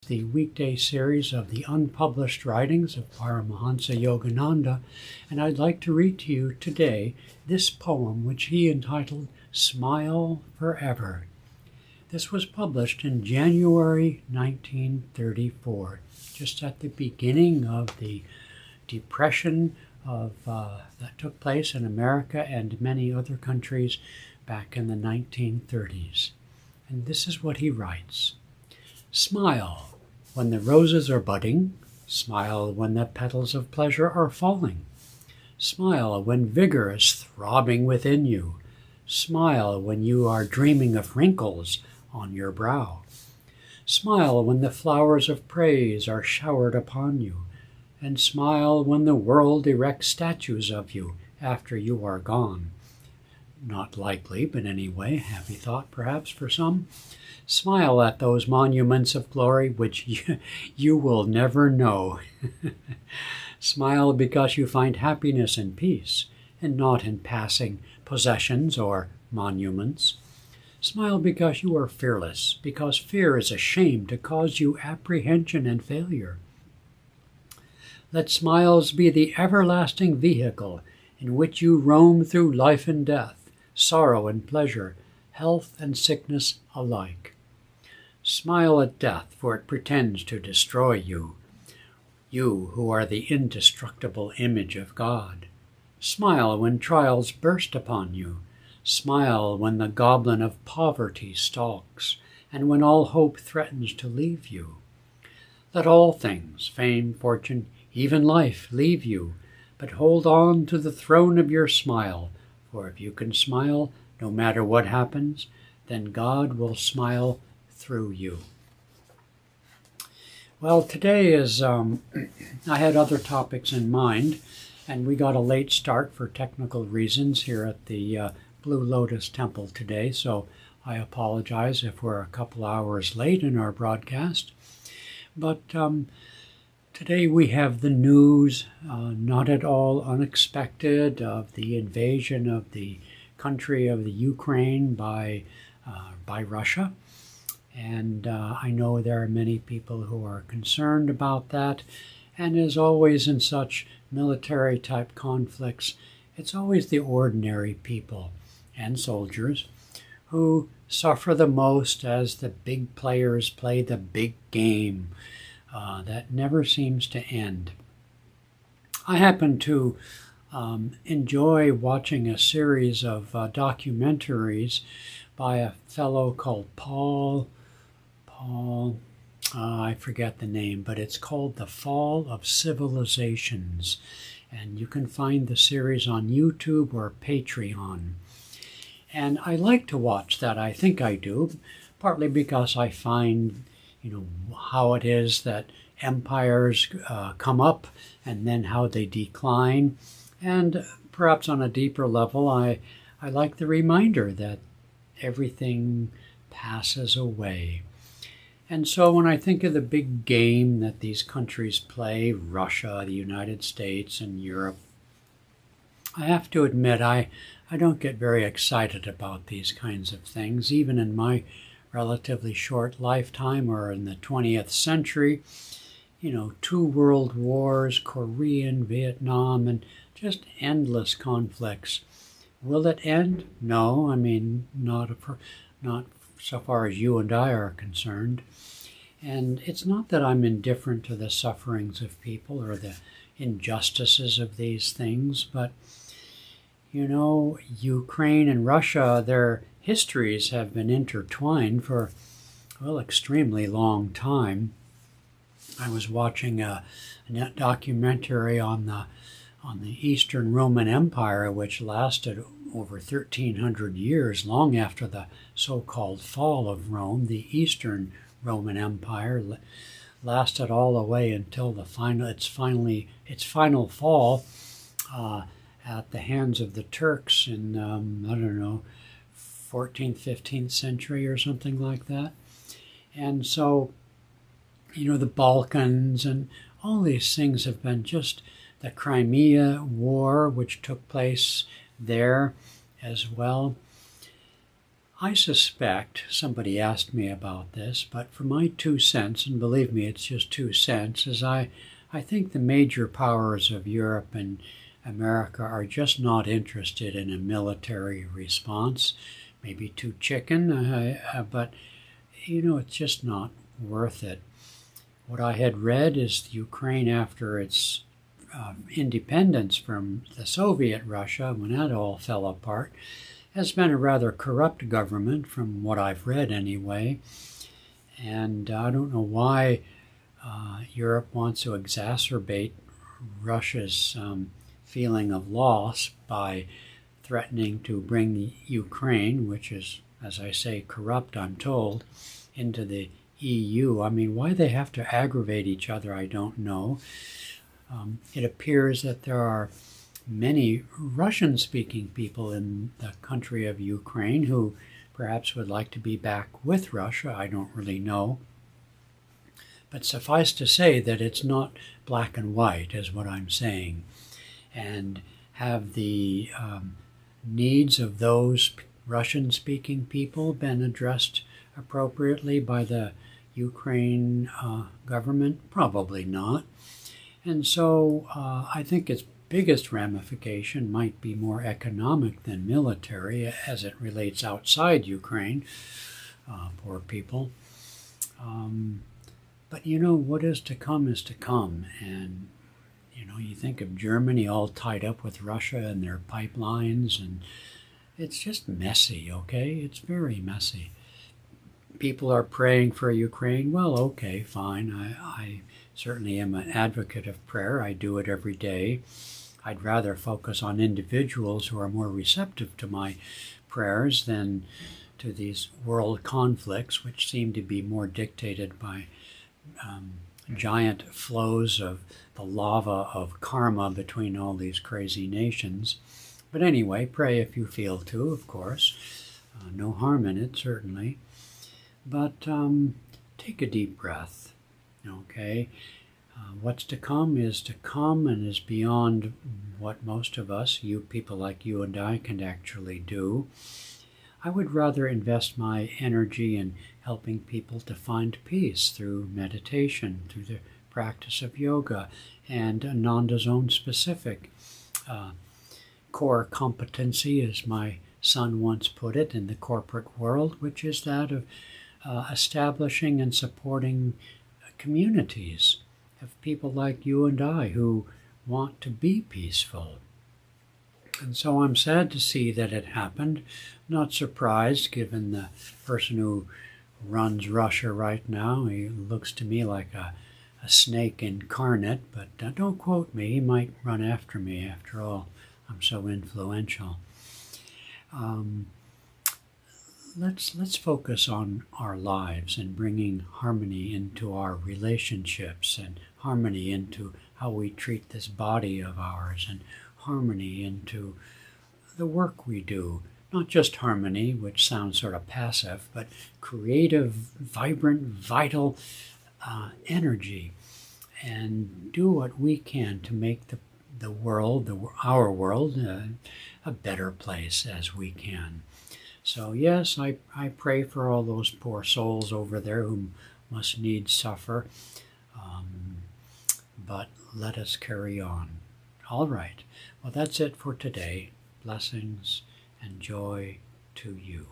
The weekday series of the unpublished writings of Paramhansa Yogananda, and I'd like to read to you today this poem which he entitled Smile Forever. This was published in January 1934, just at the beginning of the depression that took place in America and many other countries back in the 1930s. And this is what he writes. Smile when the roses are budding. Smile when the petals of pleasure are falling. Smile when vigor is throbbing within you. Smile when you are dreaming of wrinkles on your brow. Smile when the flowers of praise are showered upon you. And smile when the world erects statues of you after you are gone. Not likely, but anyway, happy thought perhaps for some. Smile at those monuments of glory which you will never know. Smile because you find happiness and peace, and not in passing possessions or monuments. Smile because you are fearless, because fear is ashamed to cause you apprehension and failure. Let smiles be the everlasting vehicle in which you roam through life and death, sorrow and pleasure, health and sickness alike. Smile at death, for it pretends to destroy you, you who are the indestructible image of God. Smile when trials burst upon you. Smile when the goblin of poverty stalks, and when all hope threatens to leave you. Let all things, fame, fortune, even life, leave you, but hold on to the throne of your smile, for if you can smile, no matter what happens, then God will smile through you. Well, today is, I had other topics in mind, and we got a late start for technical reasons here at the Blue Lotus Temple today, so I apologize if we're a couple hours late in our broadcast. But today we have the news, not at all unexpected, of the invasion of the country of the Ukraine by Russia. And I know there are many people who are concerned about that. And as always in such military-type conflicts, it's always the ordinary people and soldiers who suffer the most as the big players play the big game that never seems to end. I happen to enjoy watching a series of documentaries by a fellow called I forget the name, but it's called The Fall of Civilizations. And you can find the series on YouTube or Patreon. And I like to watch that. I think I do, partly because I find, how it is that empires come up and then how they decline. And perhaps on a deeper level, I like the reminder that everything passes away. And so when I think of the big game that these countries play, Russia, the United States, and Europe, I have to admit I don't get very excited about these kinds of things, even in my relatively short lifetime or in the 20th century. 2 world wars, Korean, Vietnam, and just endless conflicts. Will it end? No, not so far as you and I are concerned. And it's not that I'm indifferent to the sufferings of people or the injustices of these things, but, Ukraine and Russia, their histories have been intertwined for, extremely long time. I was watching a documentary on the Eastern Roman Empire, which lasted over 1,300 years, long after the so-called fall of Rome. The Eastern Roman Empire lasted all the way until its final fall at the hands of the Turks in 14th, 15th century or something like that. And so, the Balkans and all these things have been just the Crimea War, which took place there as well. I suspect, somebody asked me about this, but for my 2 cents, and believe me, it's just 2 cents, is I think the major powers of Europe and America are just not interested in a military response. Maybe too chicken, but it's just not worth it. What I had read is Ukraine, after its independence from the Soviet Russia, when that all fell apart, has been a rather corrupt government, from what I've read anyway. And I don't know why Europe wants to exacerbate Russia's feeling of loss by threatening to bring Ukraine, which is, as I say, corrupt, I'm told, into the EU. I mean, why they have to aggravate each other, I don't know. It appears that there are many Russian-speaking people in the country of Ukraine who perhaps would like to be back with Russia. I don't really know. But suffice to say that it's not black and white, is what I'm saying. And have the needs of those Russian-speaking people been addressed appropriately by the Ukraine government? Probably not. And so I think its biggest ramification might be more economic than military, as it relates outside Ukraine. Poor people. But what is to come is to come. And you think of Germany all tied up with Russia and their pipelines, and it's just messy, okay? It's very messy. People are praying for Ukraine. Well, okay, fine. I certainly am an advocate of prayer. I do it every day. I'd rather focus on individuals who are more receptive to my prayers than to these world conflicts, which seem to be more dictated by giant flows of the lava of karma between all these crazy nations. But anyway, pray if you feel to, of course. No harm in it, certainly. But take a deep breath, okay? What's to come is to come and is beyond what most of us, people like you and I, can actually do. I would rather invest my energy in helping people to find peace through meditation, through the practice of yoga, and Ananda's own specific core competency, as my son once put it, in the corporate world, which is that of establishing and supporting communities of people like you and I who want to be peaceful. And so I'm sad to see that it happened. Not surprised, given the person who runs Russia right now. He looks to me like a snake incarnate, but don't quote me. He might run after me. After all, I'm so influential. Let's focus on our lives and bringing harmony into our relationships, and harmony into how we treat this body of ours, and harmony into the work we do. Not just harmony, which sounds sort of passive, but creative, vibrant, vital energy, and do what we can to make the world, our world, a better place as we can. So yes, I pray for all those poor souls over there who must needs suffer, but let us carry on. All right. Well, that's it for today. Blessings and joy to you.